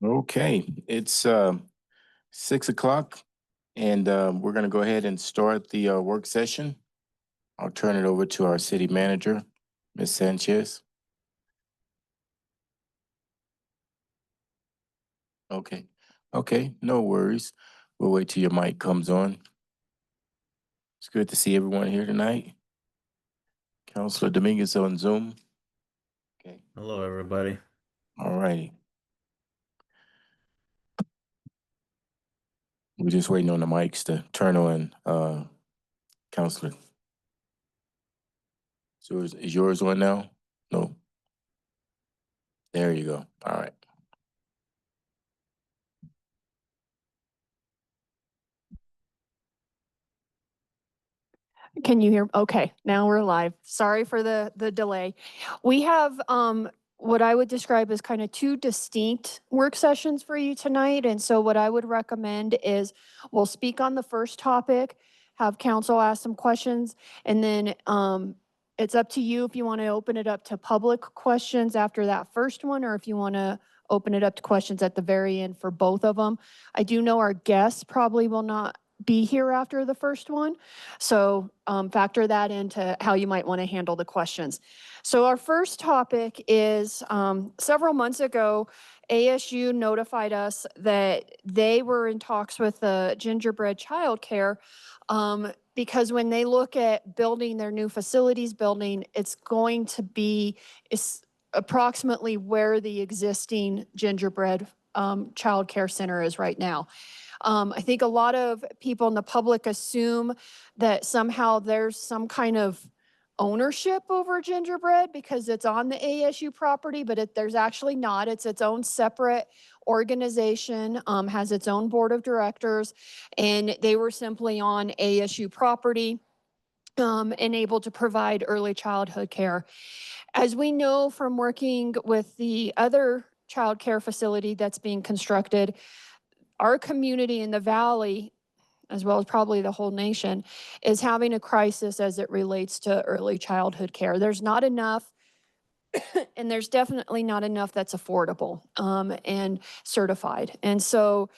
Okay, it's 6 o'clock, and we're going to go ahead and start the work session. I'll turn it over to our city manager, Ms. Sanchez. Okay, no worries. We'll wait till your mic comes on. It's good to see everyone here tonight. Councilor Dominguez on Zoom. Okay, Hello, everybody. all righty. We're just waiting on the mics to turn on, Councilor. So is yours on now? No. There you go. All right. Can you hear? Okay, now we're live. Sorry for the delay. We have what I would describe as kind of two distinct work sessions for you tonight. And so what I would recommend is we'll speak on the first topic, have council ask some questions, and then it's up to you if you want to open it up to public questions after that first one, or if you want to open it up to questions at the very end for both of them. I do know our guests probably will not be here after the first one. So factor that into how you might want to handle the questions. So our first topic is several months ago, ASU notified us that they were in talks with the Gingerbread childcare because when they look at building their new facilities building, it's going to be approximately where the existing Gingerbread childcare center is right now. I think a lot of people in the public assume that somehow there's some kind of ownership over Gingerbread because it's on the ASU property, but there's actually not. It's its own separate organization, has its own board of directors, and they were simply on ASU property and able to provide early childhood care. As we know from working with the other child care facility that's being constructed, our community in the Valley, as well as probably the whole nation, is having a crisis as it relates to early childhood care. There's not enough, and there's definitely not enough that's affordable and certified. And so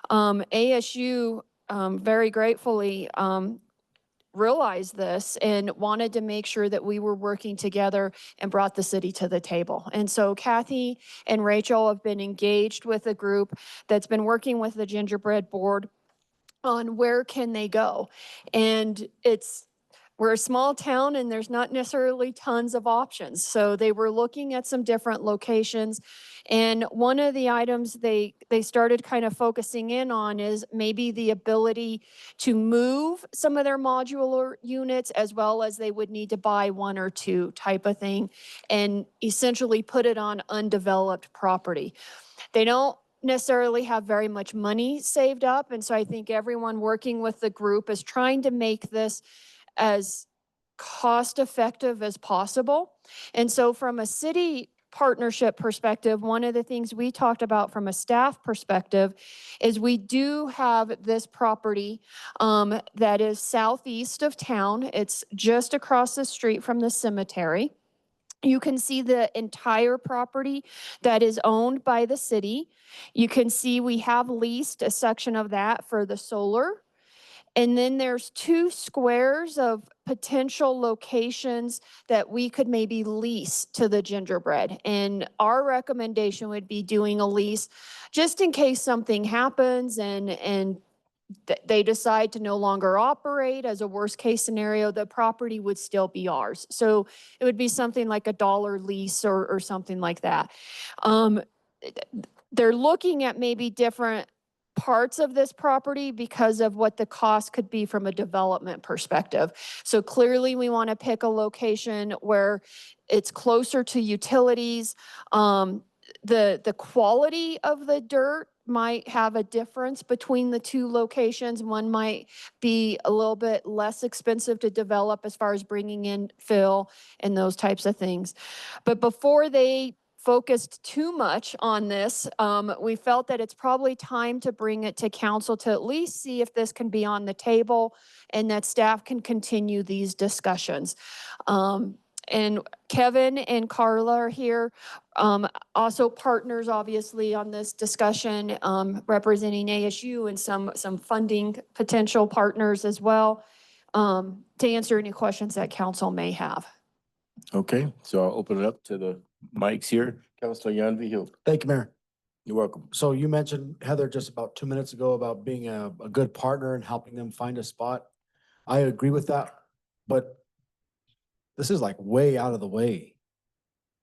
ASU very gratefully realized this and wanted to make sure that we were working together and brought the city to the table. And so Kathy and Rachel have been engaged with a group that's been working with the Gingerbread board on where can they go. And we're a small town and there's not necessarily tons of options. So they were looking at some different locations. And one of the items they started kind of focusing in on is maybe the ability to move some of their modular units, as well as they would need to buy one or two type of thing and essentially put it on undeveloped property. They don't necessarily have very much money saved up. And so I think everyone working with the group is trying to make this as cost effective as possible. And so from a city partnership perspective, one of the things we talked about from a staff perspective is we do have this property that is southeast of town. It's just across the street from the cemetery. You can see the entire property that is owned by the city. You can see we have leased a section of that for the solar. And then there's 2 squares of potential locations that we could maybe lease to the Gingerbread. And our recommendation would be doing a lease just in case something happens and they decide to no longer operate. As a worst case scenario, the property would still be ours. So it would be something like a dollar lease or something like that. They're looking at maybe different parts of this property because of what the cost could be from a development perspective. So clearly we want to pick a location where it's closer to utilities. The quality of the dirt might have a difference between the 2 locations. One might be a little bit less expensive to develop as far as bringing in fill and those types of things. But before they focused too much on this, we felt that it's probably time to bring it to council to at least see if this can be on the table and that staff can continue these discussions. And Kevin and Carla are here, also partners, obviously, on this discussion, representing ASU and some funding potential partners as well, to answer any questions that council may have. Okay, so I'll open it up to the mics here. Councilor Jan Hill. Thank you, Mayor. You're welcome. So you mentioned, Heather, just about 2 minutes ago about being a good partner and helping them find a spot. I agree with that, but this is like way out of the way.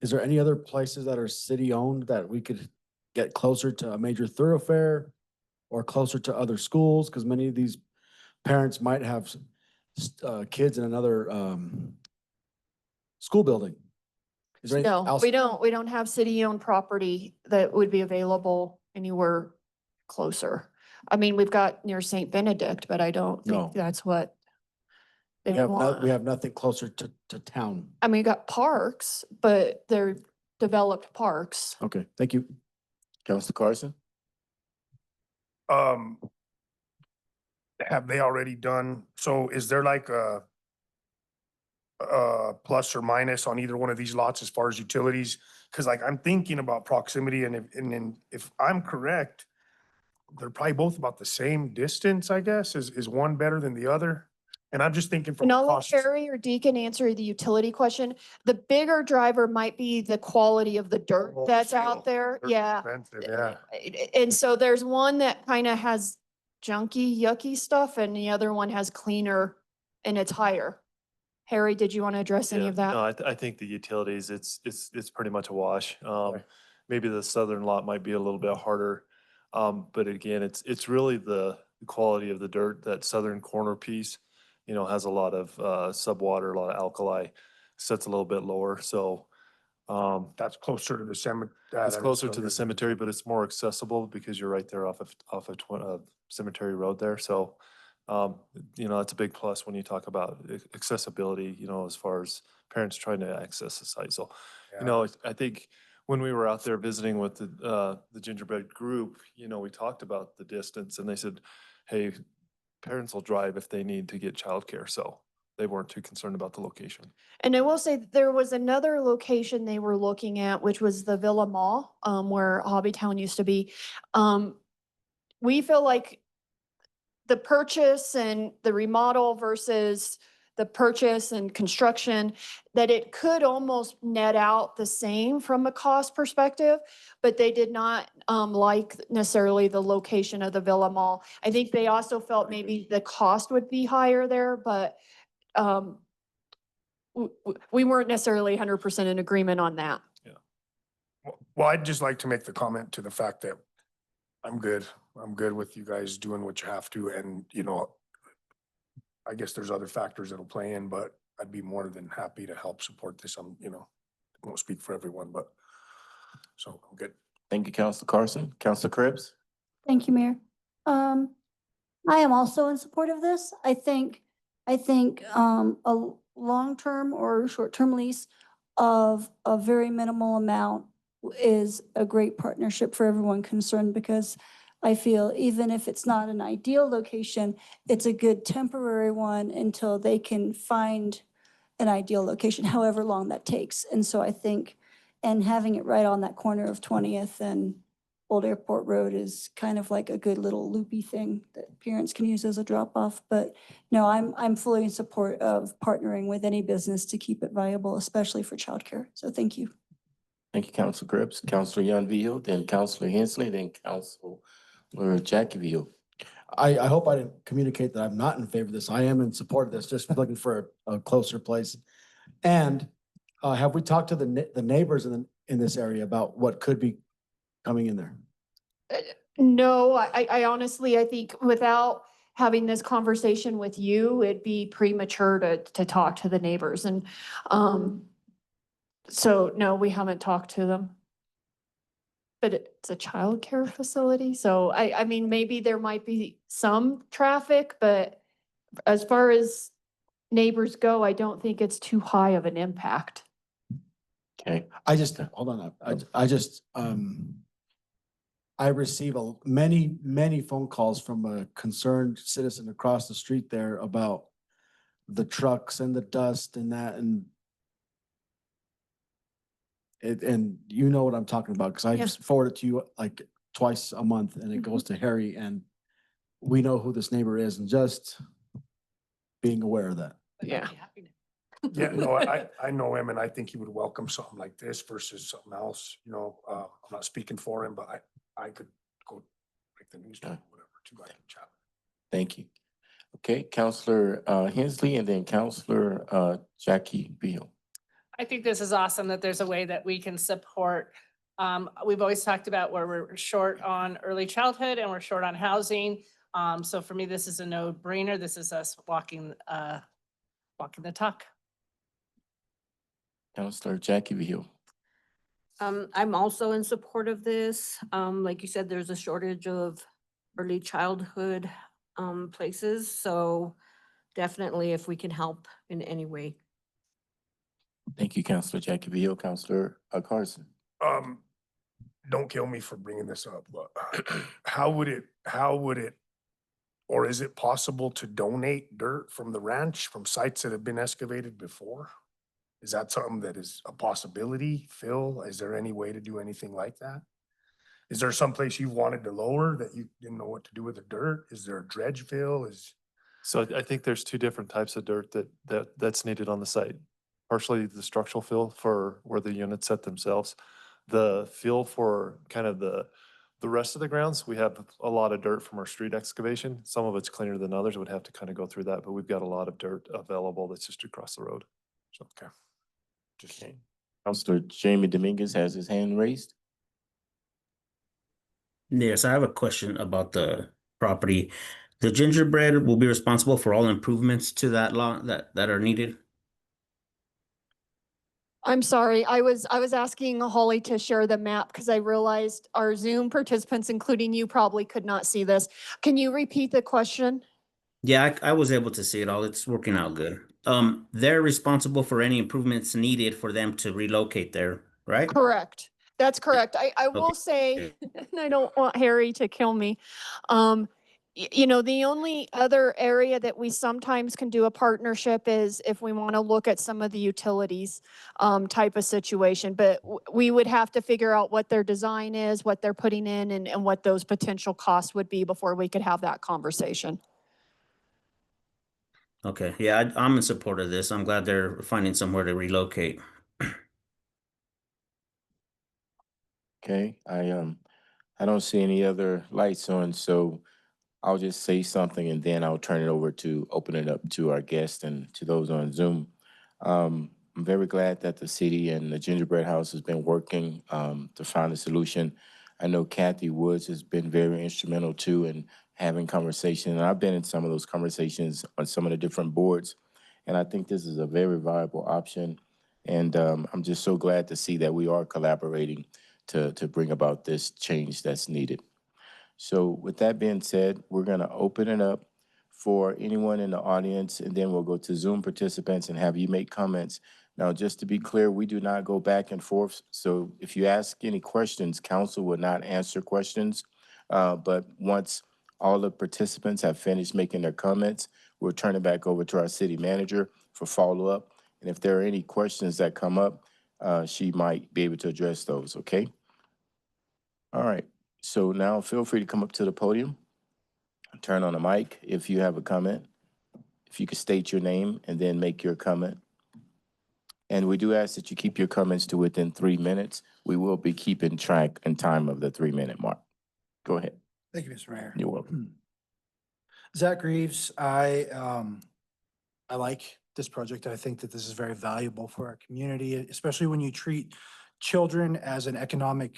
Is there any other places that are city-owned that we could get closer to a major thoroughfare or closer to other schools? Because many of these parents might have kids in another school building. Is there anything No, else? we don't have city-owned property that would be available anywhere closer. I mean, we've got near St. Benedict, but I don't No. think that's what they We want. have nothing closer to town. I mean, we got parks, but they're developed parks. Okay, thank you. Councilor Carson? Have they already done, so is there like a plus or minus on either one of these lots as far as utilities? Cause like I'm thinking about proximity and if I'm correct, they're probably both about the same distance, I guess. Is one better than the other? And I'm just thinking from And a I'll let cost. Harry or Deacon answer the utility question. The bigger driver might be the quality of the dirt Oh, that's steel. out there. They're Yeah. expensive, yeah. And so there's one that kind of has junky, yucky stuff and the other one has cleaner and it's higher. Harry, did you want to address any Yeah, of that? No, I think the utilities, it's pretty much a wash. Maybe the southern lot might be a little bit harder. But again, it's really the quality of the dirt. That southern corner piece, has a lot of subwater, a lot of alkali, sets a little bit lower. So That's closer to the cemetery. it's closer to the cemetery, but it's more accessible because you're right there off of Cemetery Road there. So that's a big plus when you talk about accessibility, as far as parents trying to access the site. So, I think when we were out there visiting with the Gingerbread group, we talked about the distance and they said, hey, parents will drive if they need to get childcare. So they weren't too concerned about the location. And I will say there was another location they were looking at, which was the Villa Mall, where Hobbytown used to be. We feel like the purchase and the remodel versus the purchase and construction, that it could almost net out the same from a cost perspective, but they did not like necessarily the location of the Villa Mall. I think they also felt maybe the cost would be higher there, but we weren't necessarily 100% in agreement on that. Well, I'd just like to make the comment to the fact that I'm good. I'm good with you guys doing what you have to. And, I guess there's other factors that'll play in, but I'd be more than happy to help support this. I won't speak for everyone, but so I'm good. Thank you, Councilor Carson. Councilor Krebs? Thank you, Mayor. I am also in support of this. I think a long-term or short-term lease of a very minimal amount is a great partnership for everyone concerned, because I feel even if it's not an ideal location, it's a good temporary one until they can find an ideal location, however long that takes. And so I think, and having it right on that corner of 20th and Old Airport Road is kind of like a good little loopy thing that parents can use as a drop-off. But no, I'm fully in support of partnering with any business to keep it viable, especially for childcare. So thank you. Thank you, Councilor Krebs. Councilor Jan Hill, then Councilor Hensley, then Councilor Jackie Hill. I hope I didn't communicate that I'm not in favor of this. I am in support of this, just looking for a closer place. And have we talked to the neighbors in this area about what could be coming in there? No, I honestly, I think without having this conversation with you, it'd be premature to talk to the neighbors. And so no, we haven't talked to them. But it's a childcare facility, so I mean, maybe there might be some traffic, but as far as neighbors go, I don't think it's too high of an impact. Okay. I just, hold on. I receive many phone calls from a concerned citizen across the street there about the trucks and the dust and that. And And you know what I'm talking about, because I Yeah. just forward it to you like twice a month and it goes to Harry, and we know who this neighbor is, and just being aware of that. Yeah. Yeah, no, I know him and I think he would welcome something like this versus something else, you know, I'm not speaking for him, but I could go like the news, or whatever, to Untitled Chapter. Thank you. Okay, Counselor Hensley and then Counselor Jackie Beal. I think this is awesome that there's a way that we can support. We've always talked about where we're short on early childhood and we're short on housing. So for me, this is a no-brainer. This is us walking the talk. Counselor Jackie Beal. I'm also in support of this. Like you said, there's a shortage of early childhood places, so definitely if we can help in any way. Thank you, Counselor Jackie Beal. Counselor Carson. Don't kill me for bringing this up, but how would it, or is it possible to donate dirt from the ranch, from sites that have been excavated before? Is that something that is a possibility, Phil? Is there any way to do anything like that? Is there someplace you wanted to lower that you didn't know what to do with the dirt? Is there a dredge fill? So I think there's two different types of dirt that's needed on the site. Partially the structural fill for where the units set themselves. The fill for kind of the rest of the grounds, we have a lot of dirt from our street excavation. Some of it's cleaner than others. Would have to kind of go through that, but we've got a lot of dirt available that's just across the road. So, Okay. Just, Okay. Counselor Jamie Dominguez has his hand raised. Yes, I have a question about the property. The Gingerbread will be responsible for all improvements to that lot that are needed? I'm sorry, I was asking Holly to share the map because I realized our Zoom participants, including you, probably could not see this. Can you repeat the question? Yeah, I was able to see it all. It's working out good. They're responsible for any improvements needed for them to relocate there, right? Correct. That's correct. I will say, and I don't want Harry to kill me. You know, the only other area that we sometimes can do a partnership is if we want to look at some of the utilities type of situation. But we would have to figure out what their design is, what they're putting in, and what those potential costs would be before we could have that conversation. Okay, yeah, I'm in support of this. I'm glad they're finding somewhere to relocate. Okay, I don't see any other lights on, so I'll just say something and then I'll turn it over to open it up to our guests and to those on Zoom. I'm very glad that the city and the Gingerbread House has been working to find a solution. I know Kathy Woods has been very instrumental too in having conversations, and I've been in some of those conversations on some of the different boards, and I think this is a very viable option. And I'm just so glad to see that we are collaborating to bring about this change that's needed. So with that being said, we're gonna open it up for anyone in the audience, and then we'll go to Zoom participants and have you make comments. Now, just to be clear, we do not go back and forth. So if you ask any questions, council will not answer questions. But once all the participants have finished making their comments, we'll turn it back over to our city manager for follow-up. And if there are any questions that come up, she might be able to address those, okay? All right, so now feel free to come up to the podium, turn on the mic if you have a comment. If you could state your name and then make your comment. And we do ask that you keep your comments to within 3 minutes. We will be keeping track and time of the 3-minute mark. Go ahead. Thank you, Mr. Mayor. You're welcome. Zach Reeves, I like this project. I think that this is very valuable for our community, especially when you treat children as an economic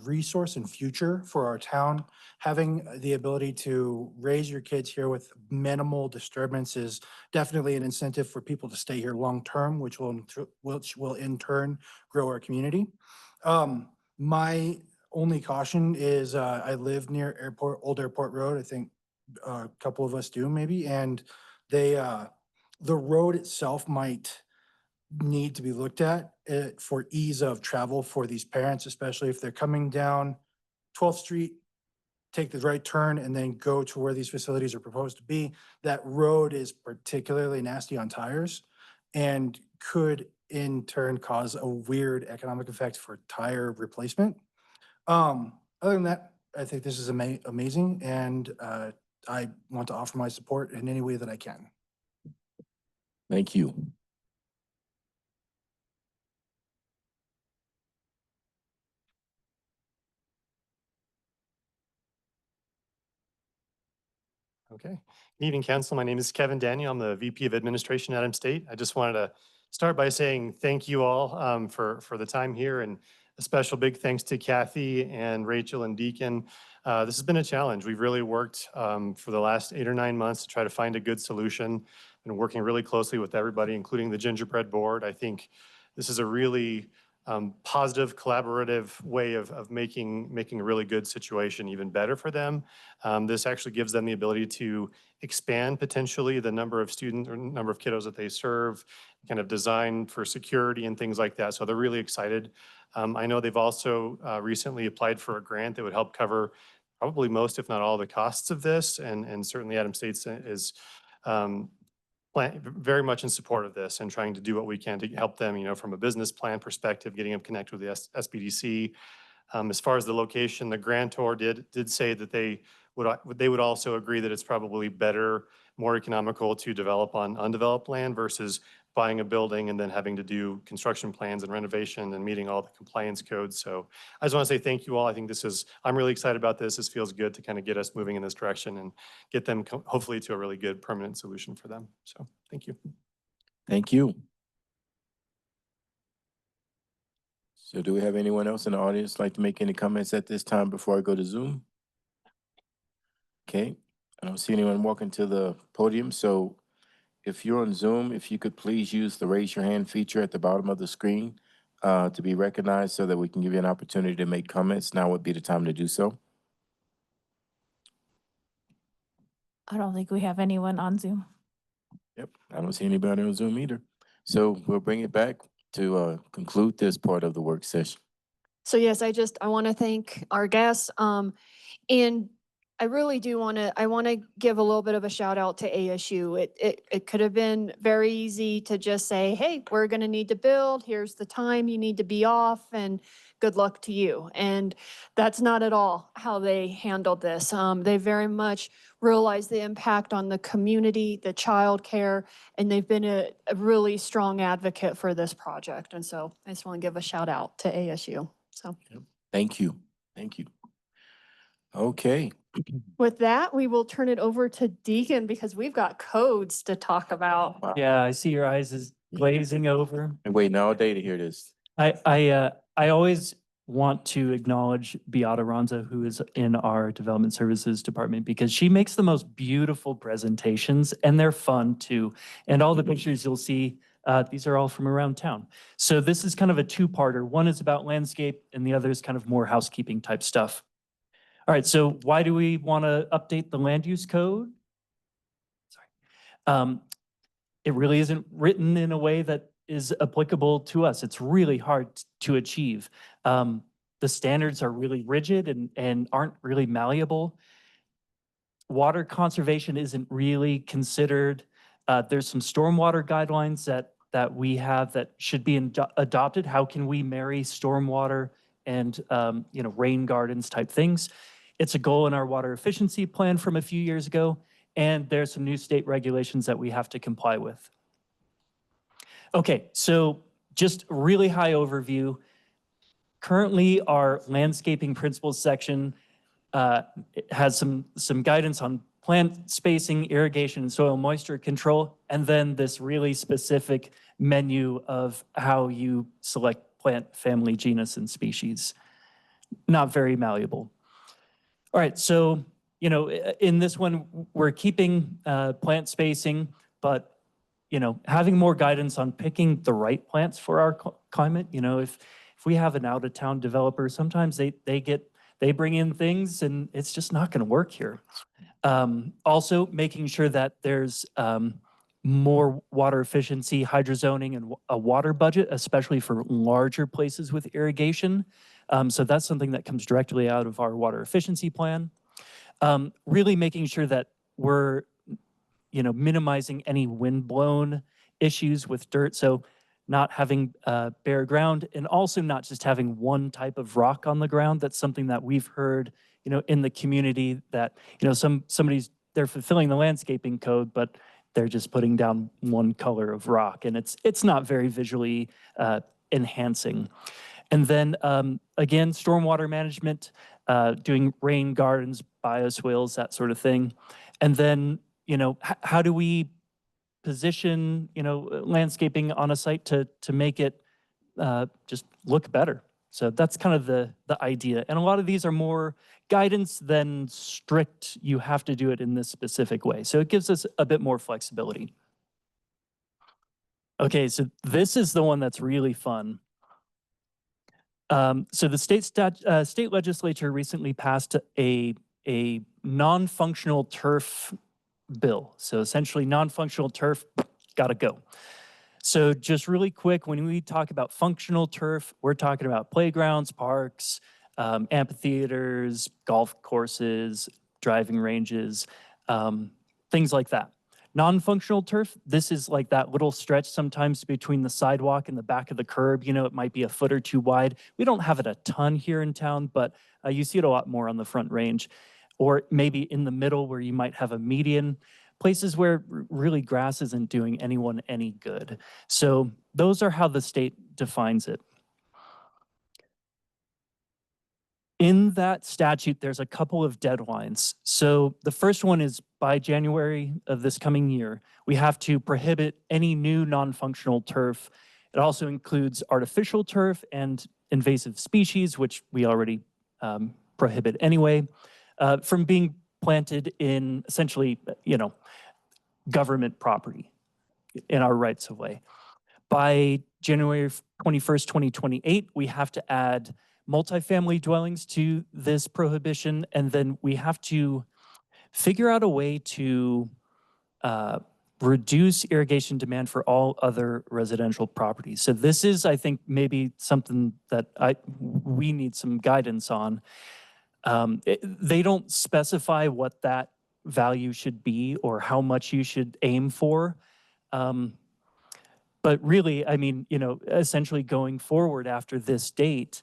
resource and future for our town. Having the ability to raise your kids here with minimal disturbance is definitely an incentive for people to stay here long-term, which will in turn grow our community. My only caution is I live near Old Airport Road. I think a couple of us do maybe, and the road itself might need to be looked at for ease of travel for these parents, especially if they're coming down 12th Street, take the right turn and then go to where these facilities are proposed to be. That road is particularly nasty on tires and could in turn cause a weird economic effect for tire replacement. Other than that, I think this is amazing, and I want to offer my support in any way that I can. Thank you. Okay. Good evening, council. My name is Kevin Daniel. I'm the VP of Administration at M-State. I just wanted to start by saying thank you all for the time here, and a special big thanks to Kathy and Rachel and Deacon. This has been a challenge. We've really worked for the last 8 or 9 months to try to find a good solution, and working really closely with everybody, including the Gingerbread board. I think this is a really positive, collaborative way of making a really good situation even better for them. This actually gives them the ability to expand potentially the number of students or number of kiddos that they serve, kind of design for security and things like that. So they're really excited. I know they've also recently applied for a grant that would help cover probably most, if not all, the costs of this. And certainly Adams State is very much in support of this and trying to do what we can to help them, from a business plan perspective, getting them connected with the SBDC. As far as the location, the grantor did say that they would also agree that it's probably better, more economical to develop on undeveloped land versus buying a building and then having to do construction plans and renovation and meeting all the compliance codes. So I just want to say thank you all. I think I'm really excited about this. This feels good to kind of get us moving in this direction and get them hopefully to a really good permanent solution for them. So thank you. Thank you. So do we have anyone else in the audience like to make any comments at this time before I go to Zoom? Okay, I don't see anyone walking to the podium, so if you're on Zoom, if you could please use the raise your hand feature at the bottom of the screen to be recognized so that we can give you an opportunity to make comments. Now would be the time to do so. I don't think we have anyone on Zoom. Yep, I don't see anybody on Zoom either. So we'll bring it back to conclude this part of the work session. So yes, I want to thank our guests. And I really do I want to give a little bit of a shout out to ASU. It could have been very easy to just say, hey, we're going to need to build. Here's the time you need to be off, and good luck to you. And that's not at all how they handled this. They very much realized the impact on the community, the childcare, and they've been a really strong advocate for this project. And so I just want to give a shout out to ASU. So Thank you. Thank you. Okay. with that, we will turn it over to Deacon because we've got codes to talk about. Wow. Yeah, I see your eyes is glazing over. I'm waiting all day to hear this. I always want to acknowledge Beata Ronza, who is in our development services department, because she makes the most beautiful presentations, and they're fun too. And all the pictures you'll see, these are all from around town. So this is kind of a two-parter. One is about landscape, and the other is kind of more housekeeping type stuff. All right, so why do we want to update the land use code? Sorry. It really isn't written in a way that is applicable to us. It's really hard to achieve. The standards are really rigid and aren't really malleable. Water conservation isn't really considered. There's some stormwater guidelines that we have that should be adopted. How can we marry stormwater and rain gardens type things? It's a goal in our water efficiency plan from a few years ago, and there's some new state regulations that we have to comply with. Okay, so just really high overview. Currently, our landscaping principles section has some guidance on plant spacing, irrigation, and soil moisture control, and then this really specific menu of how you select plant family, genus, and species. Not very malleable. All right, so, in this one, we're keeping plant spacing, but, having more guidance on picking the right plants for our climate. If we have an out-of-town developer, sometimes they bring in things and it's just not going to work here. Also, making sure that there's more water efficiency, hydrozoning, and a water budget, especially for larger places with irrigation. So that's something that comes directly out of our water efficiency plan. Really making sure that we're minimizing any wind-blown issues with dirt. So not having bare ground, and also not just having one type of rock on the ground. That's something that we've heard, in the community, that, they're fulfilling the landscaping code, but they're just putting down one color of rock, and it's not very visually enhancing. And then again, stormwater management, doing rain gardens, bioswales, that sort of thing. And then, how do we position, landscaping on a site to make it just look better? So that's kind of the idea. And a lot of these are more guidance than strict, you have to do it in this specific way. So it gives us a bit more flexibility. Okay, so this is the one that's really fun. So the state legislature recently passed a non-functional turf bill. So essentially non-functional turf, gotta go. So just really quick, when we talk about functional turf, we're talking about playgrounds, parks, amphitheaters, golf courses, driving ranges, things like that. Non-functional turf, this is like that little stretch sometimes between the sidewalk and the back of the curb. It might be a foot or two wide. We don't have it a ton here in town, but you see it a lot more on the Front Range, or maybe in the middle where you might have a median, places where really grass isn't doing anyone any good. So those are how the state defines it. In that statute, there's a couple of deadlines. So the first one is by January of this coming year, we have to prohibit any new non-functional turf. It also includes artificial turf and invasive species, which we already prohibit anyway, from being planted in essentially, government property in our rights of way. By January 21st, 2028, we have to add multifamily dwellings to this prohibition, and then we have to figure out a way to reduce irrigation demand for all other residential properties. So this is, I think, maybe something that we need some guidance on. They don't specify what that value should be or how much you should aim for. But really, essentially going forward after this date,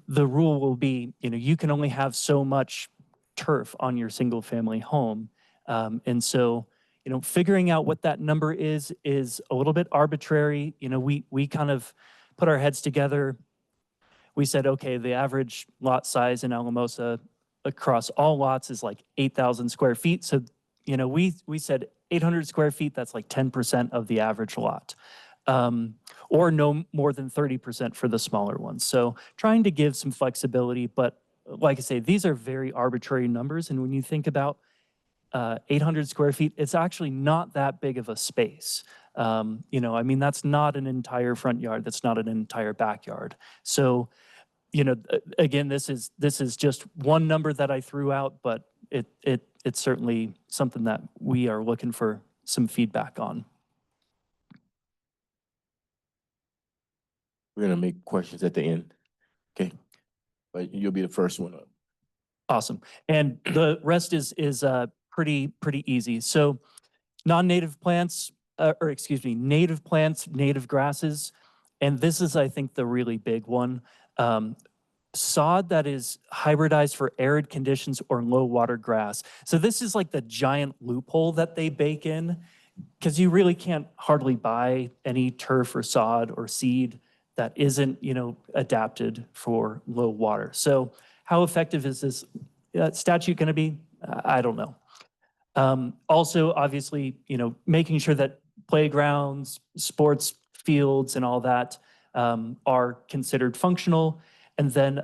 the rule will be, you can only have so much turf on your single family home. And so, figuring out what that number is a little bit arbitrary. We kind of put our heads together. We said, okay, the average lot size in Alamosa across all lots is like 8,000 square feet. So, we said 800 square feet, that's like 10% of the average lot. Or no more than 30% for the smaller ones. So trying to give some flexibility, but like I say, these are very arbitrary numbers. And when you think about 800 square feet, it's actually not that big of a space. That's not an entire front yard. That's not an entire backyard. So, again, this is just one number that I threw out, but it's certainly something that we are looking for some feedback on. We're gonna make questions at the end, okay? But you'll be the first one up. Awesome. And the rest is pretty easy. So non-native plants, native plants, native grasses. And this is, I think, the really big one. Sod that is hybridized for arid conditions or low water grass. So this is like the giant loophole that they bake in, because you really can't hardly buy any turf or sod or seed that isn't, adapted for low water. So how effective is this statute going to be? I don't know. Also, obviously, making sure that playgrounds, sports fields, and all that are considered functional. And then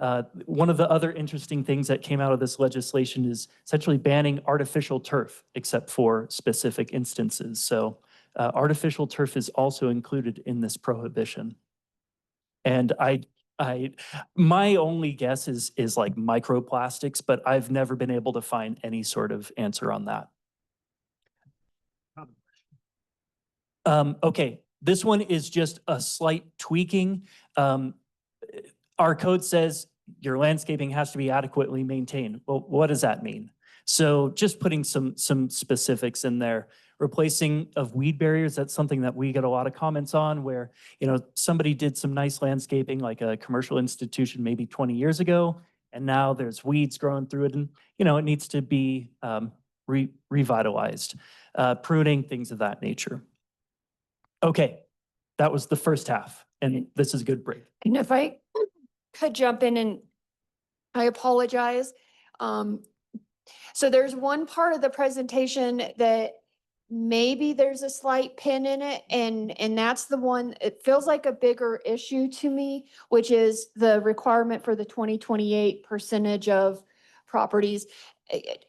one of the other interesting things that came out of this legislation is essentially banning artificial turf, except for specific instances. So artificial turf is also included in this prohibition. And my only guess is like microplastics, but I've never been able to find any sort of answer on that. Okay, this one is just a slight tweaking. Our code says your landscaping has to be adequately maintained. Well, what does that mean? So just putting some specifics in there. replacing of weed barriers. That's something that we get a lot of comments on where, somebody did some nice landscaping, like a commercial institution maybe 20 years ago, and now there's weeds growing through it and, it needs to be revitalized, pruning, things of that nature. Okay, that was the first half, and this is a good break. And if I could jump in, and I apologize. So there's one part of the presentation that maybe there's a slight pin in it, and that's the one, it feels like a bigger issue to me, which is the requirement for the 2028 percentage of properties.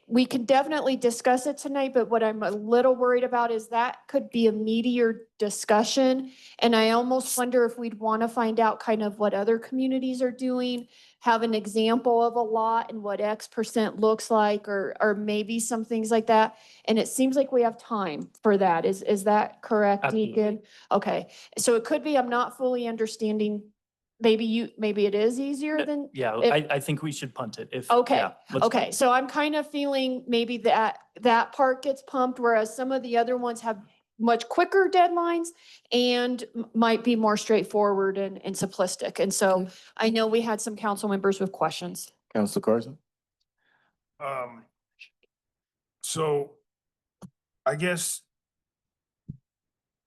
We can definitely discuss it tonight, but what I'm a little worried about is that could be a meatier discussion. And I almost wonder if we'd want to find out kind of what other communities are doing, have an example of a lot and what X% looks like, or maybe some things like that. And it seems like we have time for that. Is that correct, Absolutely. Deacon? Okay, so it could be I'm not fully understanding. Maybe it is easier than. Yeah, if- I think we should punt it. Okay, yeah, let's- Okay, so I'm kind of feeling maybe that part gets pumped, whereas some of the other ones have much quicker deadlines and might be more straightforward and simplistic. And so I know we had some council members with questions. Counselor Carson? So I guess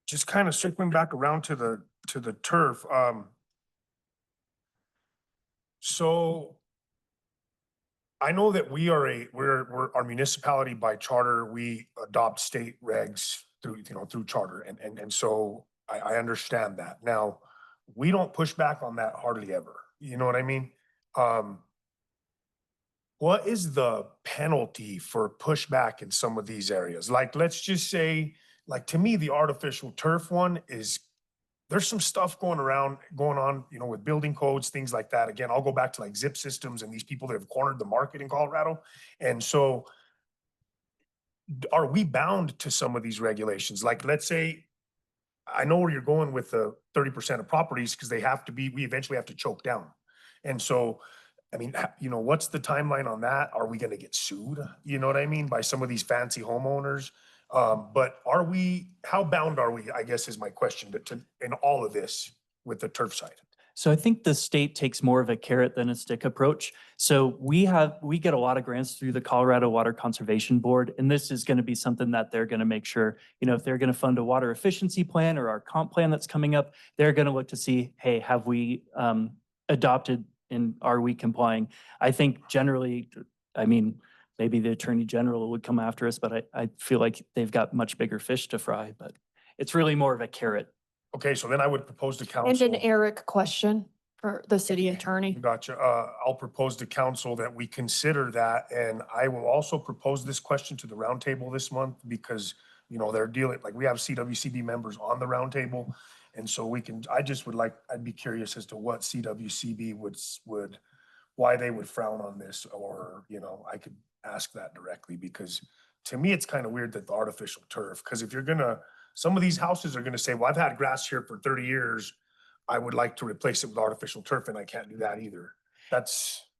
just kind of circling back around to the turf, so I know that we're our municipality by charter, we adopt state regs through charter, and so I understand that. Now, we don't push back on that hardly ever, you know what I mean? What is the penalty for pushback in some of these areas? Like, let's just say, like, to me, the artificial turf one is, there's some stuff going on, with building codes, things like that. Again, I'll go back to like zip systems and these people that have cornered the market in Colorado. And so are we bound to some of these regulations? Like, let's say, I know where you're going with the 30% of properties because we eventually have to choke down. And so, I mean, what's the timeline on that? Are we going to get sued? You know what I mean? By some of these fancy homeowners? But how bound are we, I guess is my question, in all of this with the turf side? So I think the state takes more of a carrot than a stick approach. So we get a lot of grants through the Colorado Water Conservation Board, and this is going to be something that they're going to make sure, if they're going to fund a water efficiency plan or our comp plan that's coming up, they're going to look to see, hey, have we adopted and are we complying? I think generally, maybe the Attorney General would come after us, but I feel like they've got much bigger fish to fry, but it's really more of a carrot. Okay, so then I would propose to council. And an Eric question for the city attorney. Gotcha. I'll propose to council that we consider that, and I will also propose this question to the roundtable this month because, they're dealing, like, we have CWCB members on the roundtable. And so I'd be curious as to what CWCB why they would frown on this, or, I could ask that directly, because to me, it's kind of weird that the artificial turf, because if some of these houses are gonna say, well, I've had grass here for 30 years. I would like to replace it with artificial turf, and I can't do that either.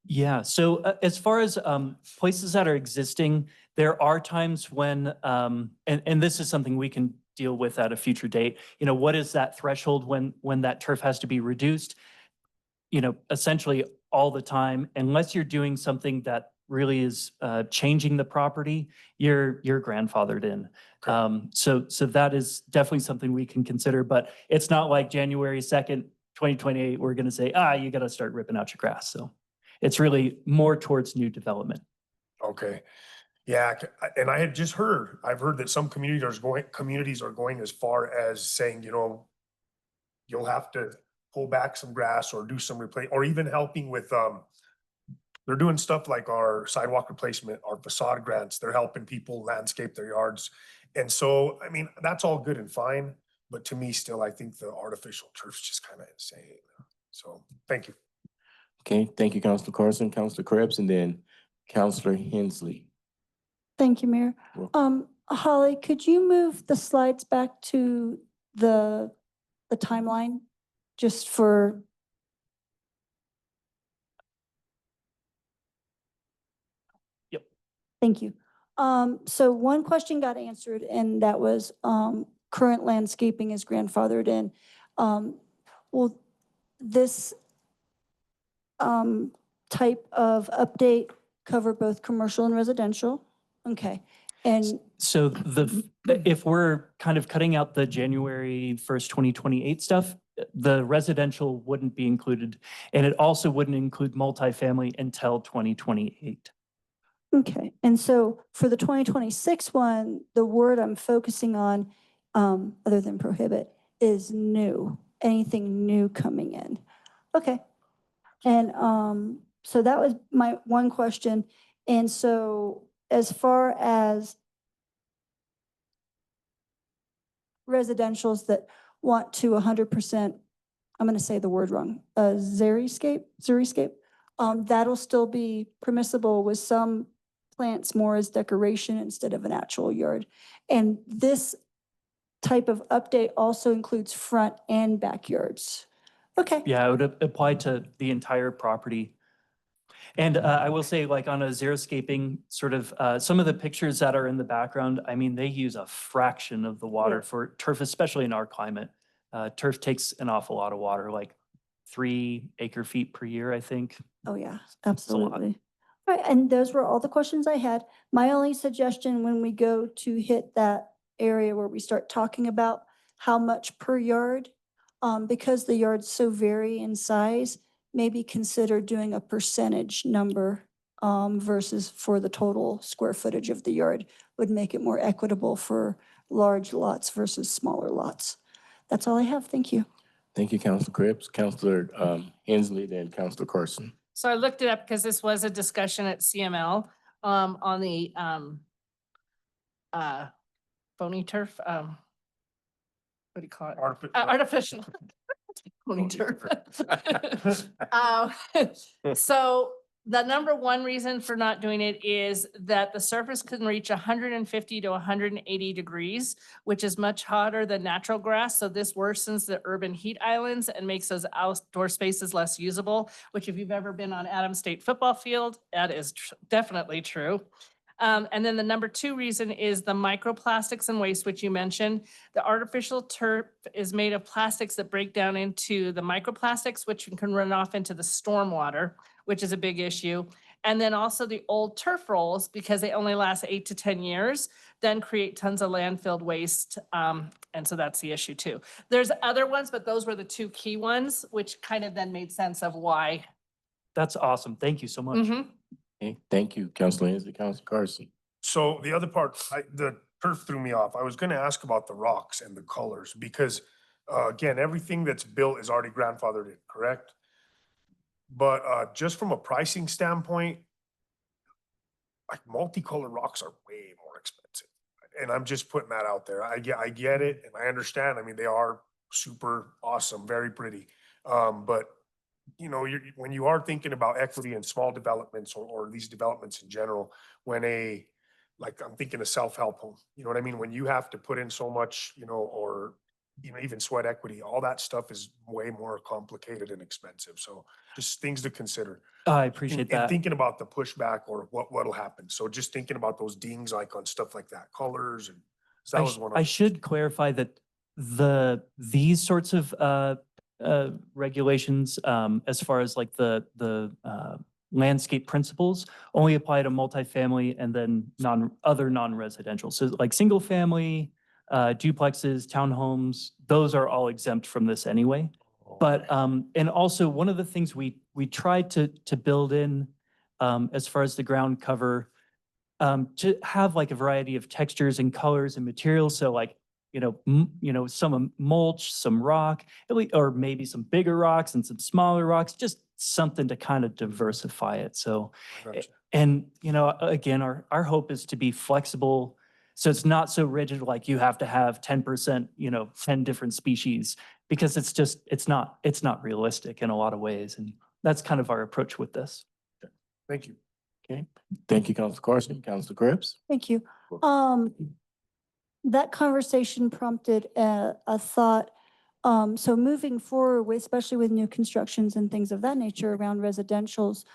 Yeah, so as far as places that are existing, there are times when, and this is something we can deal with at a future date. What is that threshold when that turf has to be reduced? Essentially all the time, unless you're doing something that really is changing the property, you're grandfathered in. So that is definitely something we can consider, but it's not like January 2nd, 2028, we're going to say, you got to start ripping out your grass. So it's really more towards new development. Okay. Yeah, and I've heard that some communities are going as far as saying, you'll have to pull back some grass or do some or even helping with, they're doing stuff like our sidewalk replacement, our facade grants. They're helping people landscape their yards. And so, that's all good and fine, but to me still, I think the artificial turf's just kind of insane. So, thank you. Okay, thank you, Counselor Carson, Counselor Krebs, and then Counselor Hensley. Thank you, Mayor. Welcome. Holly, could you move the slides back to the timeline just for? Yep. Thank you. So one question got answered, and that was, current landscaping is grandfathered in. Will this, type of update cover both commercial and residential? Okay, and, So if we're kind of cutting out the January 1st, 2028 stuff, the residential wouldn't be included. And it also wouldn't include multifamily until 2028. okay, and so for the 2026 one, the word I'm focusing on, other than prohibit, is new, anything new coming in. Okay. And so that was my one question. And so as far as residentials that want to 100%, I'm going to say the word wrong, xeriscape, that'll still be permissible with some plants more as decoration instead of an actual yard. And this type of update also includes front and backyards. Okay. Yeah, it would apply to the entire property. And I will say, like on a xeriscaping sort of, some of the pictures that are in the background, I mean, they use a fraction of the water for turf, especially in our climate. Turf takes an awful lot of water, like 3 acre-feet per year, I think. Oh, yeah, a lot. absolutely. All right, and those were all the questions I had. My only suggestion when we go to hit that area where we start talking about how much per yard, because the yards so vary in size, maybe consider doing a percentage number versus for the total square footage of the yard would make it more equitable for large lots versus smaller lots. That's all I have. Thank you. Thank you, Councilor Cripps. Councilor Hensley, then Councilor Carson. So I looked it up because this was a discussion at CML on the phony turf. What do you call it? Artificial. Phony turf. So the number one reason for not doing it is that the surface can reach 150 to 180 degrees, which is much hotter than natural grass. So this worsens the urban heat islands and makes those outdoor spaces less usable, which if you've ever been on Adams State football field, that is definitely true. And then the number two reason is the microplastics and waste, which you mentioned. The artificial turf is made of plastics that break down into the microplastics, which can run off into the stormwater, which is a big issue. And then also the old turf rolls, because they only last 8 to 10 years, then create tons of landfill waste. And so that's the issue too. There's other ones, but those were the two key ones, which kind of then made sense of why. That's awesome. Thank you so much. Okay, thank you, Councilor Hensley. Councilor Carson. So the other part, the turf threw me off. I was gonna ask about the rocks and the colors because, again, everything that's built is already grandfathered in, correct? But just from a pricing standpoint, like multicolored rocks are way more expensive. And I'm just putting that out there. I get it and I understand. I mean, they are super awesome, very pretty. But you know, when you are thinking about equity in small developments or these developments in general, when like I'm thinking of self-help home, you know what I mean? When you have to put in so much, you know, or even sweat equity, all that stuff is way more complicated and expensive. So just things to consider. I appreciate And that. thinking about the pushback or what'll happen. So just thinking about those dings, like on stuff like that, colors and so that was one of I them. should clarify that these sorts of regulations, as far as like the landscape principles, only apply to multifamily and then other non-residential. So like single family, duplexes, townhomes, those are all exempt from this anyway. But and also one of the things we tried to build in as far as the ground cover, to have like a variety of textures and colors and materials. So like, some mulch, some rock, or maybe some bigger rocks and some smaller rocks, just something to kind of diversify it. So, Gotcha. and, again, our hope is to be flexible. So it's not so rigid, like you have to have 10%, 10 different species, because it's not realistic in a lot of ways. And that's kind of our approach with this. Thank you. Okay, thank you, Councilor Carson. Councilor Cripps. Thank you. That conversation prompted a thought. So moving forward, especially with new constructions and things of that nature around residentials,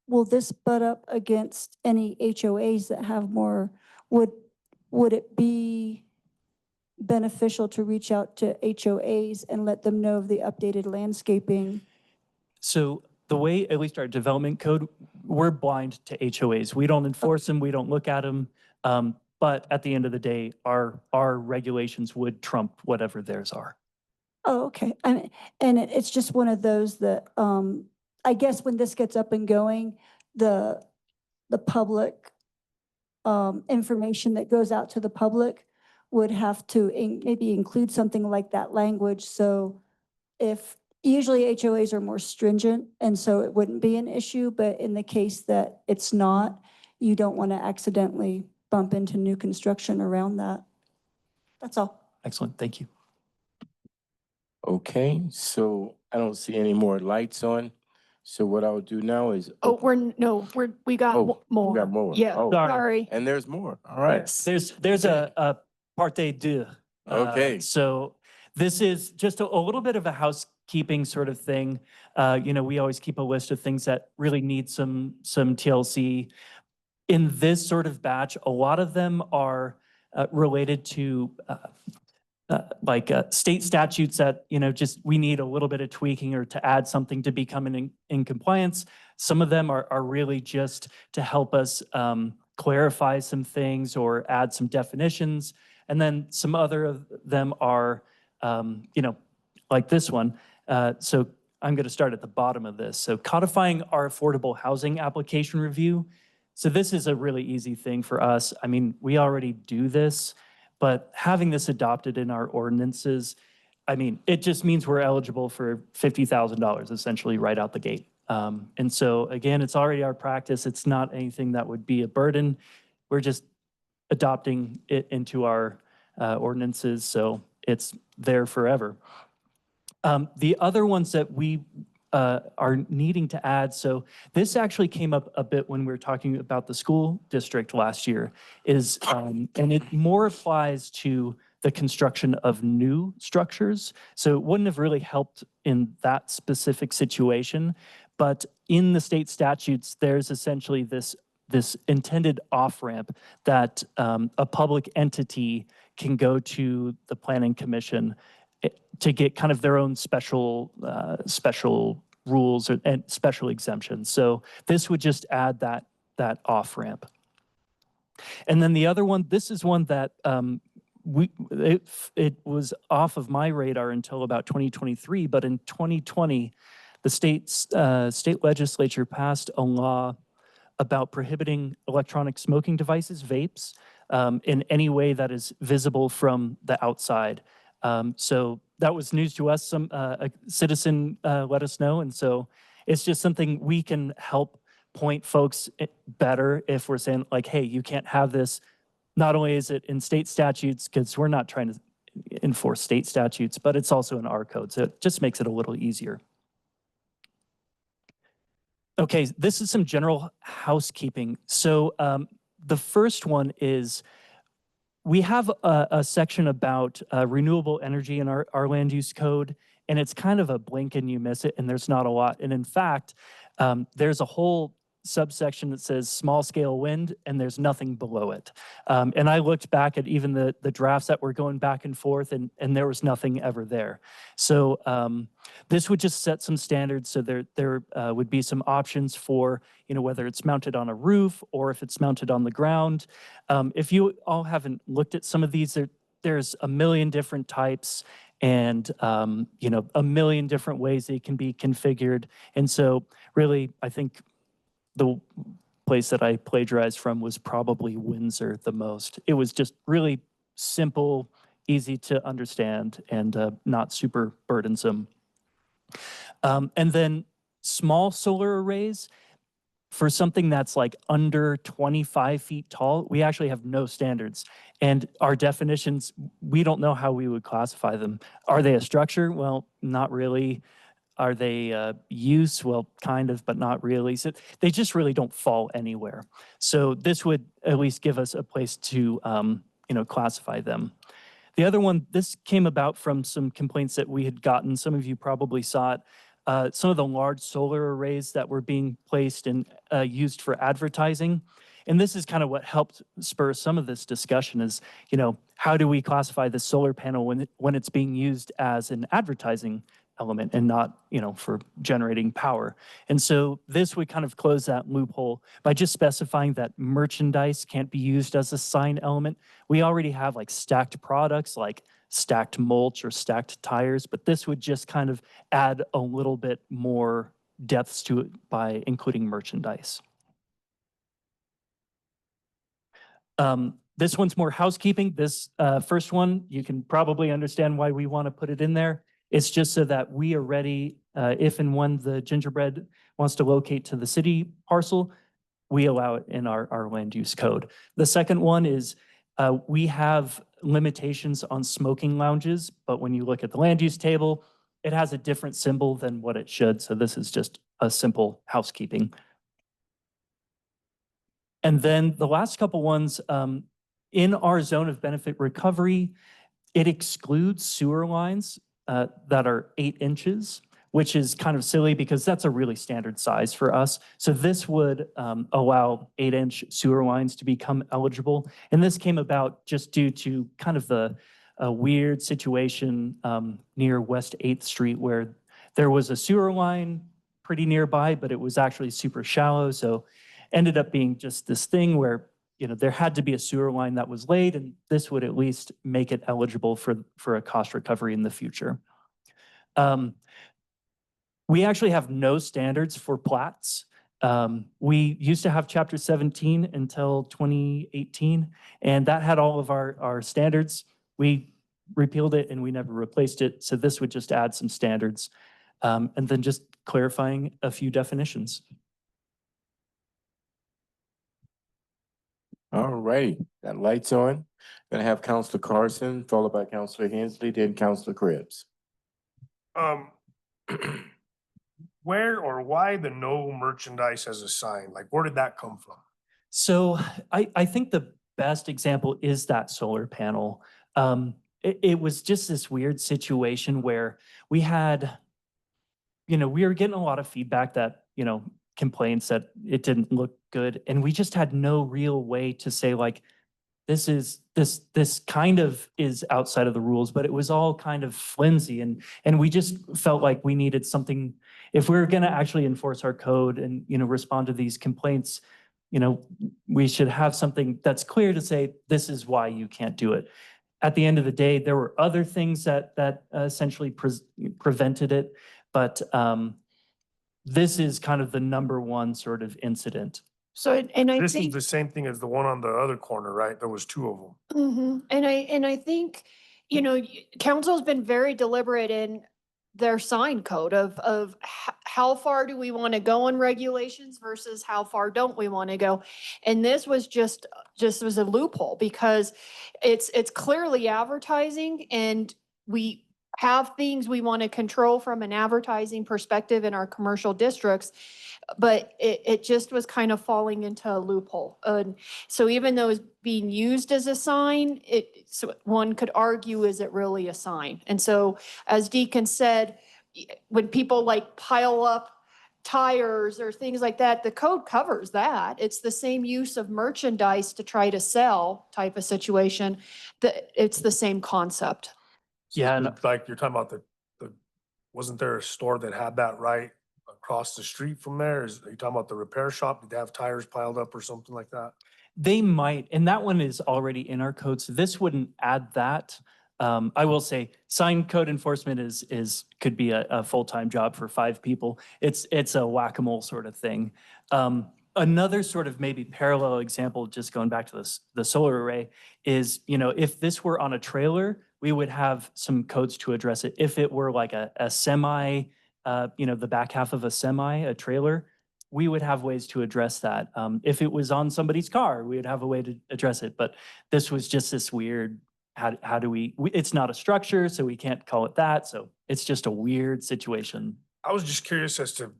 will this butt up against any HOAs that have more? Would it be beneficial to reach out to HOAs and let them know of the updated landscaping? So the way, at least our development code, we're blind to HOAs. We don't enforce them, we don't look at them. But at the end of the day, our regulations would trump whatever theirs are. Oh, okay. And it's just one of those that, I guess when this gets up and going, the public, information that goes out to the public would have to maybe include something like that language. So if, usually HOAs are more stringent, and so it wouldn't be an issue, but in the case that it's not, you don't want to accidentally bump into new construction around that. That's all. Excellent, thank you. Okay, so I don't see any more lights on. So what I'll do now is. Oh, we got Oh, more. we got more. Yeah, Oh. sorry. And there's more. All right. There's a parte deux. Okay. So this is just a little bit of a housekeeping sort of thing. We always keep a list of things that really need some TLC. In this sort of batch, a lot of them are related to state statutes that, just we need a little bit of tweaking or to add something to become in compliance. Some of them are really just to help us clarify some things or add some definitions. And then some other of them are, like this one. So I'm going to start at the bottom of this. So codifying our affordable housing application review. So this is a really easy thing for us. I mean, we already do this, but having this adopted in our ordinances, I mean, it just means we're eligible for $50,000 essentially right out the gate. And so again, it's already our practice. It's not anything that would be a burden. We're just adopting it into our ordinances, so it's there forever. The other ones that we are needing to add, so this actually came up a bit when we were talking about the school district last year, is, and it more applies to the construction of new structures. So it wouldn't have really helped in that specific situation, but in the state statutes, there's essentially this intended off-ramp that a public entity can go to the planning commission to get kind of their own special rules and special exemptions. So this would just add that off-ramp. And then the other one, this is one that it was off of my radar until about 2023, but in 2020, the state legislature passed a law about prohibiting electronic smoking devices, vapes, in any way that is visible from the outside. So that was news to us. A citizen let us know, and so it's just something we can help point folks better if we're saying like, hey, you can't have this. Not only is it in state statutes, because we're not trying to enforce state statutes, but it's also in our code, so it just makes it a little easier. Okay, this is some general housekeeping. So the first one is we have a section about renewable energy in our land use code, and it's kind of a blink and you miss it, and there's not a lot. And in fact, there's a whole subsection that says small scale wind, and there's nothing below it. And I looked back at even the drafts that were going back and forth, and there was nothing ever there. So this would just set some standards. So there would be some options for, whether it's mounted on a roof or if it's mounted on the ground. If you all haven't looked at some of these, there's a million different types and, a million different ways they can be configured. And so really, I think the place that I plagiarized from was probably Windsor the most. It was just really simple, easy to understand, and not super burdensome. And then small solar arrays, for something that's like under 25 feet tall, we actually have no standards. And our definitions, we don't know how we would classify them. Are they a structure? Well, not really. Are they use? Well, kind of, but not really. So they just really don't fall anywhere. So this would at least give us a place to, classify them. The other one, this came about from some complaints that we had gotten. Some of you probably saw it some of the large solar arrays that were being placed and used for advertising. And this is kind of what helped spur some of this discussion is, how do we classify the solar panel when it's being used as an advertising element and not, for generating power. And so this would kind of close that loophole by just specifying that merchandise can't be used as a sign element. We already have like stacked products like stacked mulch or stacked tires, but this would just kind of add a little bit more depths to it by including merchandise. This one's more housekeeping. This first one, you can probably understand why we want to put it in there. It's just so that we are ready if and when the Gingerbread wants to locate to the city parcel, we allow it in our land use code. The second one is we have limitations on smoking lounges, but when you look at the land use table, it has a different symbol than what it should. So this is just a simple housekeeping. And then the last couple ones, in our zone of benefit recovery, it excludes sewer lines that are 8 inches, which is kind of silly because that's a really standard size for us. So this would allow 8-inch sewer lines to become eligible. And this came about just due to kind of the weird situation near West 8th Street where there was a sewer line pretty nearby, but it was actually super shallow. So ended up being just this thing where there had to be a sewer line that was laid, and this would at least make it eligible for a cost recovery in the future. We actually have no standards for plats. We used to have Chapter 17 until 2018, and that had all of our standards. We repealed it and we never replaced it, so this would just add some standards, and then just clarifying a few definitions. All right, got lights on. Gonna have Counselor Carson, followed by Counselor Hensley, then Counselor Krebs. Where or why the no merchandise as a sign? Like, where did that come from? So I think the best example is that solar panel. It was just this weird situation where we had, we were getting a lot of feedback that, complaints that it didn't look good. And we just had no real way to say like, this kind of is outside of the rules, but it was all kind of flimsy. And we just felt like we needed something, if we were gonna actually enforce our code and, respond to these complaints, we should have something that's clear to say, this is why you can't do it. At the end of the day, there were other things that essentially prevented it, but this is kind of the number one sort of incident. So, and I This is think, the same thing as the one on the other corner, right? There was 2 of them. and I think, council's been very deliberate in their sign code of how far do we want to go on regulations versus how far don't we want to go. And this was just was a loophole because it's clearly advertising, and we have things we want to control from an advertising perspective in our commercial districts, but it just was kind of falling into a loophole. So even though it's being used as a sign, so one could argue, is it really a sign? And so, as Deacon said, when people like pile up tires or things like that, the code covers that. It's the same use of merchandise to try to sell type of situation. It's the same concept. Yeah, and Like, you're talking about wasn't there a store that had that right across the street from there? Are you talking about the repair shop? Did they have tires piled up or something like that? they might, and that one is already in our code, so this wouldn't add that. I will say, sign code enforcement could be a full-time job for 5 people. It's a whack-a-mole sort of thing. Another sort of maybe parallel example, just going back to the solar array, is, if this were on a trailer, we would have some codes to address it. If it were like a semi, the back half of a semi, a trailer, we would have ways to address that. If it was on somebody's car, we would have a way to address it. But this was just this weird, how do we, it's not a structure, so we can't call it that. So it's just a weird situation. I was just curious as to,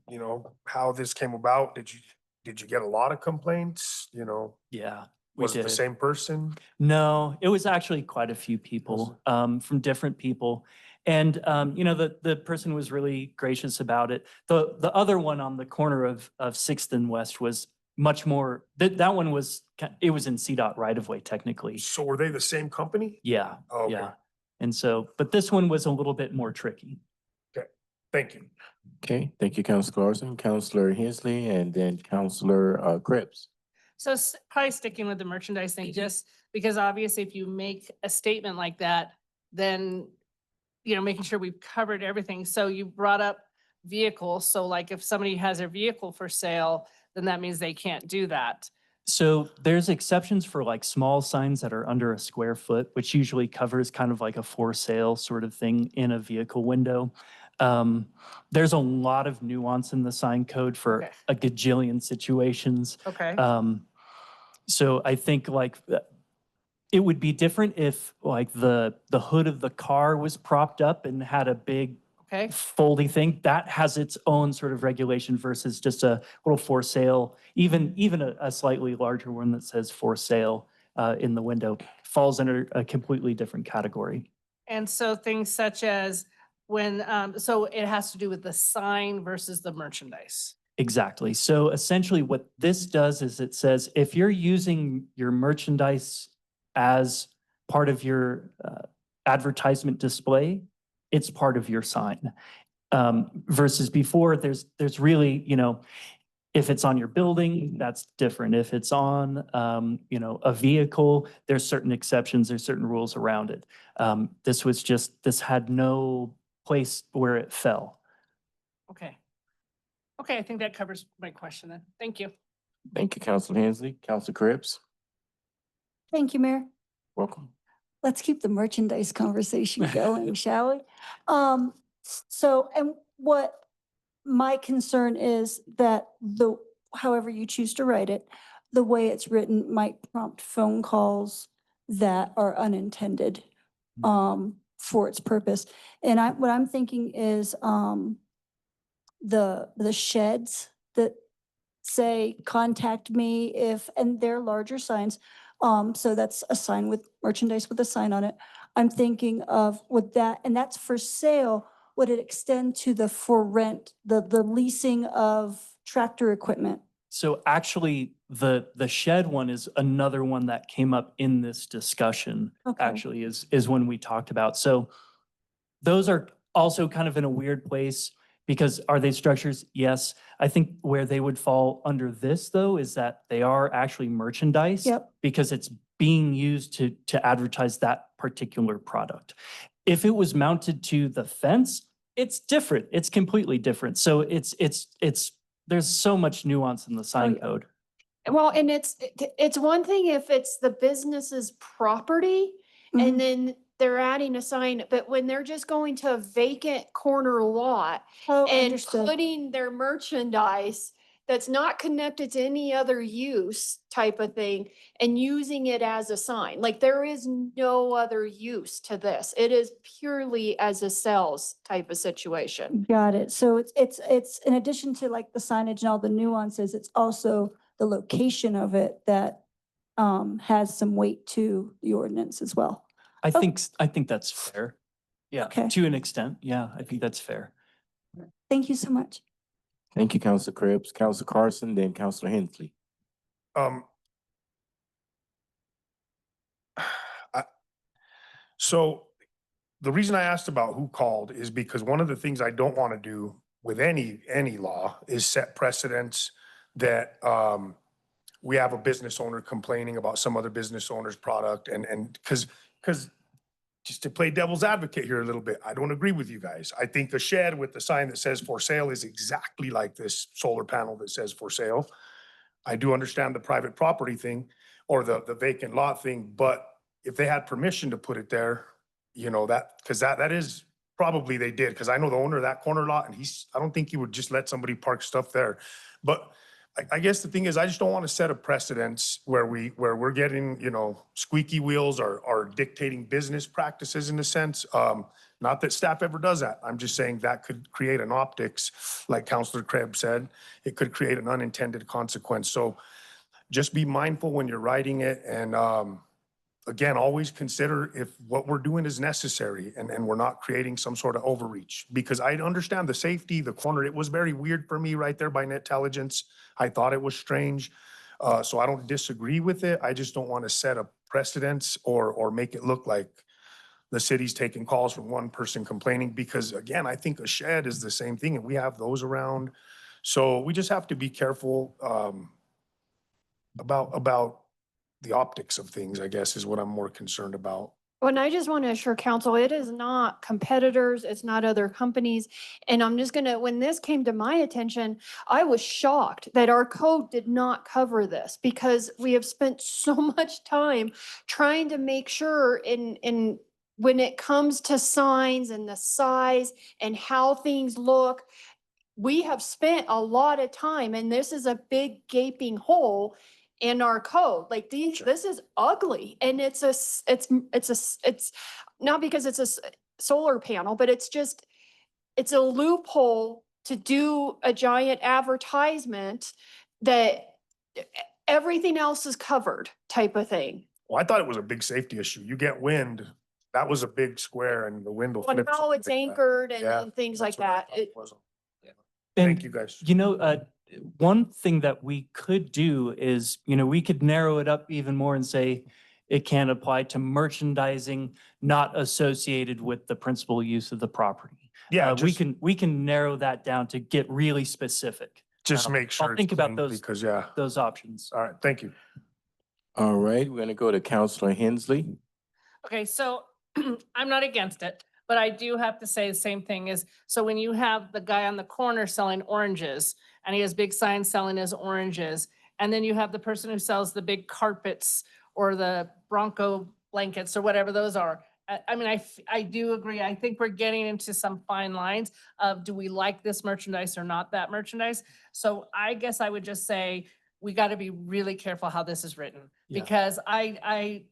how this came about. Did you get a lot of complaints? Yeah, we Was it the did. same person? No, it was actually quite a few people from different people. And, you know, the person was really gracious about it. The other one on the corner of 6th and West was much more, that one was, it was in CDOT right of way technically. So were they the same company? Yeah, Oh, okay. yeah. And so, but this one was a little bit more tricky. Thank you. Okay, thank you, Counselor Carson, Counselor Hensley, and then Counselor Krebs. So probably sticking with the merchandise thing, just because obviously if you make a statement like that, then, you know, making sure we've covered everything. So you brought up vehicles. So like if somebody has their vehicle for sale, then that means they can't do that. So there's exceptions for like small signs that are under a square foot, which usually covers kind of like a for sale sort of thing in a vehicle window. There's a lot of nuance in the sign code for Okay. a gajillion situations. Okay. So I think like it would be different if like the hood of the car was propped up and had a big Okay. foldy thing. That has its own sort of regulation versus just a little for sale, even a slightly larger one that says for sale in the window falls under a completely different category. And so things such as when, so it has to do with the sign versus the merchandise. Exactly. So essentially what this does is it says, if you're using your merchandise as part of your advertisement display, it's part of your sign. Versus before, there's really, you know, if it's on your building, that's different. If it's on, you know, a vehicle, there's certain exceptions, there's certain rules around it. This had no place where it fell. Okay. Okay, I think that covers my question then. Thank you. Thank you, Counselor Hensley, Counselor Krebs. Thank you, Mayor. Welcome. Let's keep the merchandise conversation going, shall we? So, and what my concern is that however you choose to write it, the way it's written might prompt phone calls that are unintended for its purpose. And what I'm thinking is the sheds that say, contact me if, and they're larger signs. So that's a sign with merchandise with a sign on it. I'm thinking of with that, and that's for sale. Would it extend to the for rent, the leasing of tractor equipment? So actually, the shed one is another one that came up in this discussion, Okay. actually, is when we talked about. So those are also kind of in a weird place because are they structures? Yes. I think where they would fall under this, though, is that they are actually merchandise. Yep. Because it's being used to advertise that particular product. If it was mounted to the fence, it's different. It's completely different. So there's so much nuance in the sign code. Well, and it's one thing if it's the business's property Mhm. and then they're adding a sign, but when they're just going to a vacant corner lot Oh, and understood. putting their merchandise that's not connected to any other use type of thing and using it as a sign, like there is no other use to this. It is purely as a sales type of situation. Got it. So it's in addition to like the signage and all the nuances, it's also the location of it that has some weight to the ordinance as well. I think that's fair. Yeah, Okay. to an extent. Yeah, I think that's fair. Thank you so much. Thank you, Counselor Krebs, Counselor Carson, then Counselor Hensley. So the reason I asked about who called is because one of the things I don't want to do with any law is set precedents that we have a business owner complaining about some other business owner's product and because just to play devil's advocate here a little bit, I don't agree with you guys. I think the shed with the sign that says for sale is exactly like this solar panel that says for sale. I do understand the private property thing or the vacant lot thing, but if they had permission to put it there, you know, because that is probably they did, because I know the owner of that corner lot and I don't think he would just let somebody park stuff there. But I guess the thing is, I just don't want to set a precedence where we're getting, you know, squeaky wheels or dictating business practices in a sense. Not that staff ever does that. I'm just saying that could create an optics, like Counselor Krebs said, it could create an unintended consequence. So just be mindful when you're writing it. And again, always consider if what we're doing is necessary and we're not creating some sort of overreach. Because I understand the safety, the corner, it was very weird for me right there by Net Intelligence. I thought it was strange. So I don't disagree with it. I just don't want to set a precedence or make it look like the city's taking calls from one person complaining, because again, I think a shed is the same thing and we have those around. So we just have to be careful, about the optics of things, I guess, is what I'm more concerned about. Well, and I just want to assure council, it is not competitors, it's not other companies. And I'm just gonna, when this came to my attention, I was shocked that our code did not cover this because we have spent so much time trying to make sure in when it comes to signs and the size and how things look, we have spent a lot of time, and this is a big gaping hole in our code. Like this is ugly, and it's not because it's solar panel, but it's a loophole to do a giant advertisement that everything else is covered type of thing. Well, I thought it was a big safety issue. You get wind, that was a big square and the wind will On flip. how something it's like that. anchored Yeah, and things like that's what I that. thought it was. And, Thank you, guys. You know, one thing that we could do is, we could narrow it up even more and say it can apply to merchandising not associated with the principal use of the property. Yeah, We can narrow that down to get really specific. just make sure. I'll it's think about clean those, Because, yeah. those options. All right, thank you. All right, we're gonna go to Counselor Hensley. Okay, so I'm not against it, but I do have to say the same thing is, so when you have the guy on the corner selling oranges and he has big signs selling his oranges, and then you have the person who sells the big carpets or the Bronco blankets or whatever those are. I mean, I do agree. I think we're getting into some fine lines of, do we like this merchandise or not that merchandise? So I guess I would just say, we got to be really careful how this is written, Yeah. because I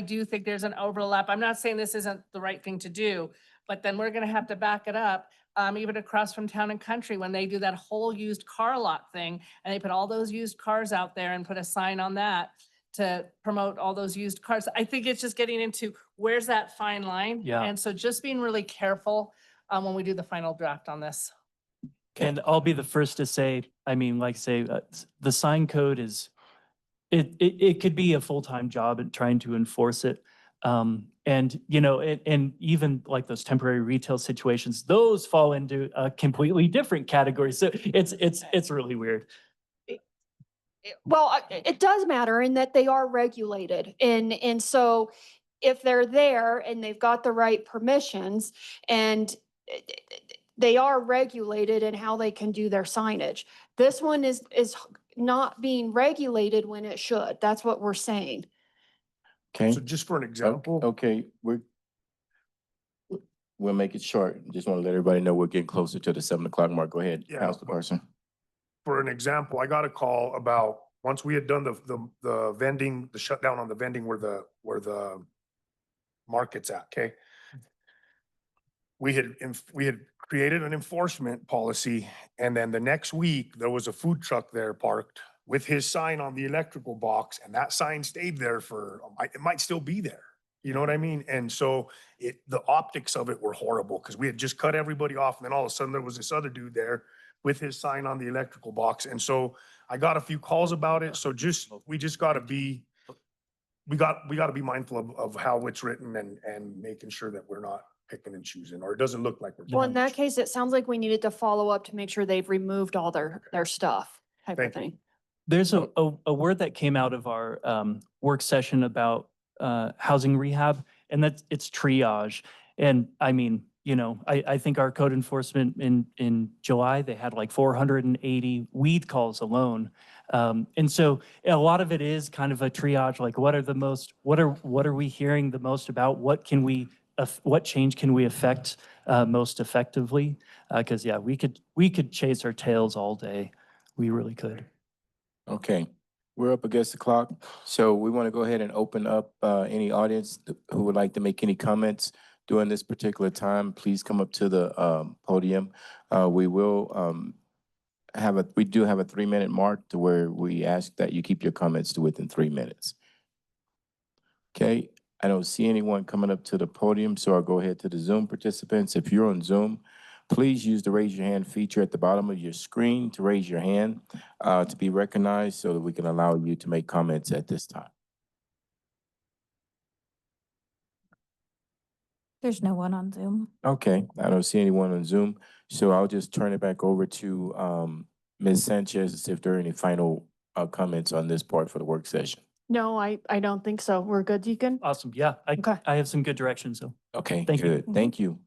do think there's an overlap. I'm not saying this isn't the right thing to do, but then we're gonna have to back it up. Even across from Town and Country, when they do that whole used car lot thing, and they put all those used cars out there and put a sign on that to promote all those used cars. I think it's just getting into, where's that fine line? Yeah. And so just being really careful when we do the final draft on this. And I'll be the first to say, the sign code is, it could be a full-time job at trying to enforce it. And even like those temporary retail situations, those fall into a completely different category. So it's really weird. Well, it does matter in that they are regulated. And so if they're there and they've got the right permissions and they are regulated in how they can do their signage. This one is not being regulated when it should. That's what we're saying. Okay, So just for an example. okay, we'll make it short. Just want to let everybody know we're getting closer to the 7 o'clock mark. Go ahead, Yeah, Councilor but- Carson. For an example, I got a call about, once we had done the vending, the shutdown on the vending where the market's at, okay? We had created an enforcement policy, and then the next week, there was a food truck there parked with his sign on the electrical box, and that sign stayed there for, it might still be there. You know what I mean? And so the optics of it were horrible, because we had just cut everybody off, and then all of a sudden there was this other dude there with his sign on the electrical box. And so I got a few calls about it. So we just gotta be, we gotta be mindful of how it's written and making sure that we're not picking and choosing, or it doesn't look like we're. Well, in that case, it sounds like we needed to follow up to make sure they've removed all their stuff type of Thank you. thing. There's a word that came out of our work session about housing rehab, and it's triage. And I mean, I think our code enforcement in July, they had like 480 weed calls alone. And so a lot of it is kind of a triage, like what are we hearing the most about? What change can we affect most effectively? Because yeah, we could chase our tails all day. We really could. Okay, we're up against the clock, so we want to go ahead and open up any audience who would like to make any comments during this particular time. Please come up to the podium. We will we do have a 3-minute mark to where we ask that you keep your comments to within 3 minutes. Okay, I don't see anyone coming up to the podium, so I'll go ahead to the Zoom participants. If you're on Zoom, please use the raise your hand feature at the bottom of your screen to raise your hand to be recognized so that we can allow you to make comments at this time. There's no one on Zoom. Okay, I don't see anyone on Zoom, so I'll just turn it back over to Ms. Sanchez if there are any final comments on this part for the work session. No, I don't think so. We're good, Deacon? Awesome. Yeah, Okay. I have some good direction, so. Okay, Thank you. good. Thank you.